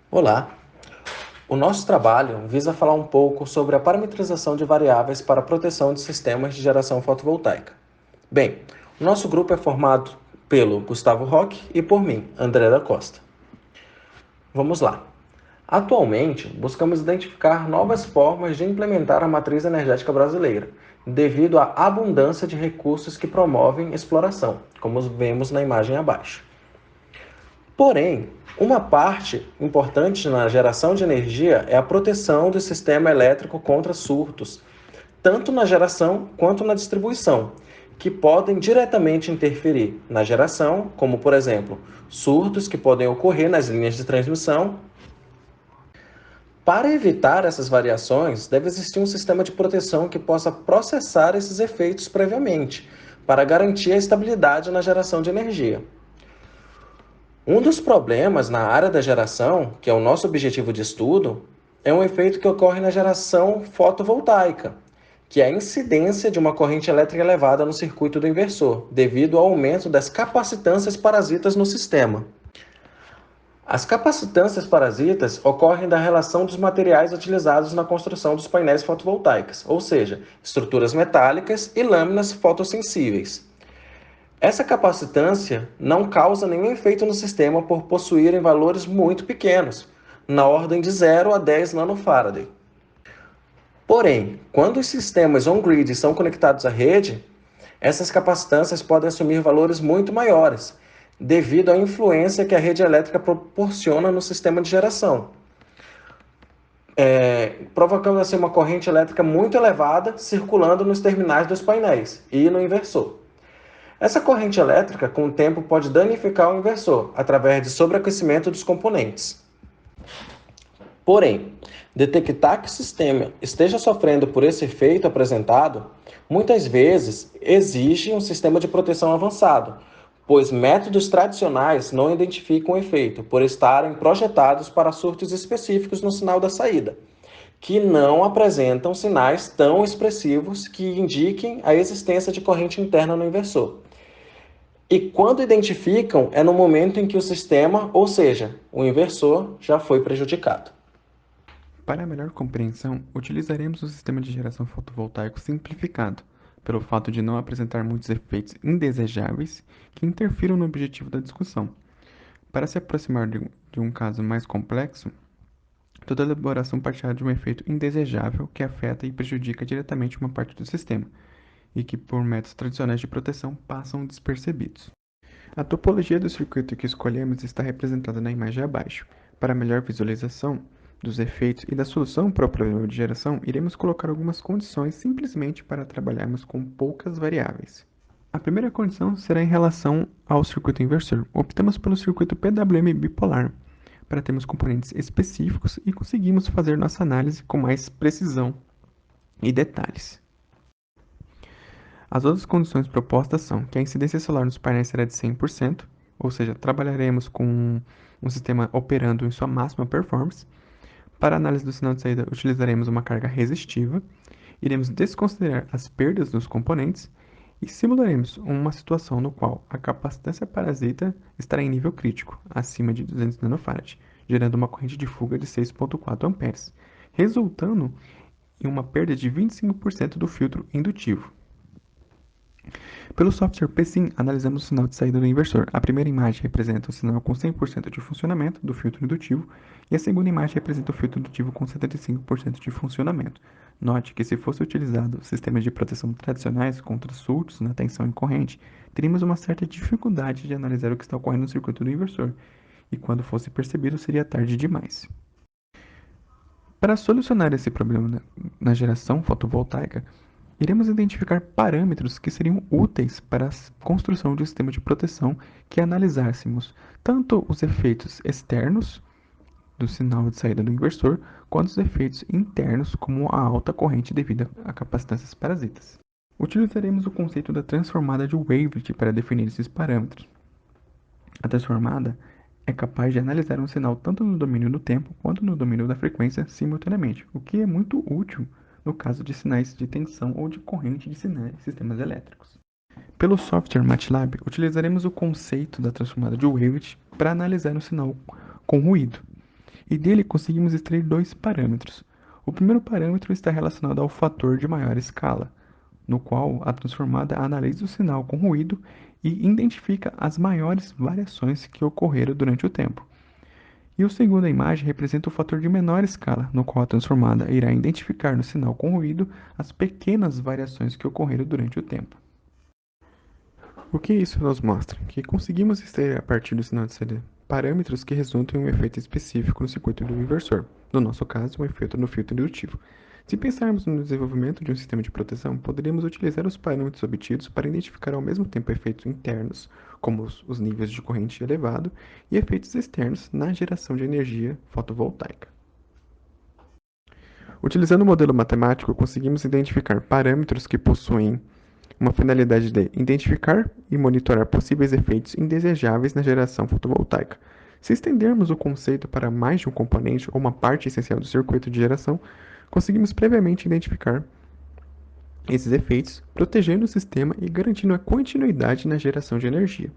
Olá! O nosso trabalho visa falar um pouco sobre a parametrização de variáveis para a proteção de sistemas de geração fotovoltaica. Bem, o nosso grupo é formado pelo Gustavo Roque e por mim, André da Costa. Vamos lá. Atualmente, buscamos identificar novas formas de implementar a matriz energética brasileira, devido à abundância de recursos que promovem exploração, como vemos na imagem abaixo. Porém, uma parte importante na geração de energia é a proteção do sistema elétrico contra surtos, tanto na geração quanto na distribuição, que podem diretamente interferir na geração, como, por exemplo, surtos que podem ocorrer nas linhas de transmissão. Para evitar essas variações, deve existir um sistema de proteção que possa processar esses efeitos previamente, para garantir a estabilidade na geração de energia. Um dos problemas na área da geração, que é o nosso objetivo de estudo, é um efeito que ocorre na geração fotovoltaica, que é a incidência de uma corrente elétrica elevada no circuito do inversor, devido ao aumento das capacitâncias parasitas no sistema. As capacitâncias parasitas ocorrem da relação dos materiais utilizados na construção dos painéis fotovoltaicos, ou seja, estruturas metálicas e lâminas fotossensíveis. Essa capacitância não causa nenhum efeito no sistema por possuírem valores muito pequenos, na ordem de 0 a 10 nanofarad. Porém, quando os sistemas on-grid são conectados à rede, essas capacitâncias podem assumir valores muito maiores, devido à influência que a rede elétrica proporciona no sistema de geração, provocando assim uma corrente elétrica muito elevada circulando nos terminais dos painéis e no inversor. Essa corrente elétrica, com o tempo, pode danificar o inversor através de sobreaquecimento dos componentes. Porém, detectar que o sistema esteja sofrendo por esse efeito apresentado, muitas vezes exige um sistema de proteção avançado, pois métodos tradicionais não identificam o efeito, por estarem projetados para surtos específicos no sinal da saída, que não apresentam sinais tão expressivos que indiquem a existência de corrente interna no inversor. E quando identificam, é no momento em que o sistema, ou seja, o inversor, já foi prejudicado. Para a melhor compreensão, utilizaremos o sistema de geração fotovoltaico simplificado, pelo fato de não apresentar muitos efeitos indesejáveis que interfiram no objetivo da discussão. Para se aproximar de um caso mais complexo, toda elaboração partirá de um efeito indesejável que afeta e prejudica diretamente uma parte do sistema, e que, por métodos tradicionais de proteção, passam despercebidos. A topologia do circuito que escolhemos está representada na imagem abaixo. Para melhor visualização dos efeitos e da solução para o problema de geração, iremos colocar algumas condições simplesmente para trabalharmos com poucas variáveis. A primeira condição será em relação ao circuito inversor. Optamos pelo circuito PWM bipolar, para termos componentes específicos e conseguimos fazer nossa análise com mais precisão e detalhes. As outras condições propostas são que a incidência solar nos painéis será de 100%, ou seja, trabalharemos com um sistema operando em sua máxima performance. Para a análise do sinal de saída, utilizaremos uma carga resistiva, iremos desconsiderar as perdas dos componentes e simularemos uma situação no qual a capacitância parasita estará em nível crítico, acima de 200 nanofarad, gerando uma corrente de fuga de 6,4 amperes, resultando em uma perda de 25% do filtro indutivo. Pelo software PSIM, analisamos o sinal de saída do inversor. A primeira imagem representa o sinal com 100% de funcionamento do filtro indutivo e a segunda imagem representa o filtro indutivo com 75% de funcionamento. Note que se fosse utilizado sistemas de proteção tradicionais contra surtos na tensão em corrente, teríamos uma certa dificuldade de analisar o que está ocorrendo no circuito do inversor, e quando fosse percebido seria tarde demais. Para solucionar esse problema na geração fotovoltaica, iremos identificar parâmetros que seriam úteis para a construção de um sistema de proteção que analisássemos tanto os efeitos externos do sinal de saída do inversor, quanto os efeitos internos, como a alta corrente devido a capacitâncias parasitas. Utilizaremos o conceito da transformada de Wavelet para definir esses parâmetros. A transformada é capaz de analisar um sinal tanto no domínio do tempo quanto no domínio da frequência simultaneamente, o que é muito útil no caso de sinais de tensão ou de corrente de sistemas elétricos. Pelo software MATLAB, utilizaremos o conceito da transformada de Wavelet para analisar um sinal com ruído. e dele conseguimos extrair dois parâmetros. O primeiro parâmetro está relacionado ao fator de maior escala, no qual a transformada analisa o sinal com ruído e identifica as maiores variações que ocorreram durante o tempo. E o segundo, a imagem, representa o fator de menor escala, no qual a transformada irá identificar no sinal com ruído as pequenas variações que ocorreram durante o tempo. O que isso nos mostra? Que conseguimos extrair a partir do sinal de CD parâmetros que resultam em um efeito específico no circuito do inversor, no nosso caso, um efeito no filtro indutivo. Se pensarmos no desenvolvimento de um sistema de proteção, poderíamos utilizar os parâmetros obtidos para identificar ao mesmo tempo efeitos internos, como os níveis de corrente elevado, e efeitos externos na geração de energia fotovoltaica. Utilizando o modelo matemático, conseguimos identificar parâmetros que possuem uma finalidade de identificar e monitorar possíveis efeitos indesejáveis na geração fotovoltaica. Se estendermos o conceito para mais de um componente ou uma parte essencial do circuito de geração, conseguimos previamente identificar esses efeitos, protegendo o sistema e garantindo a continuidade na geração de energia.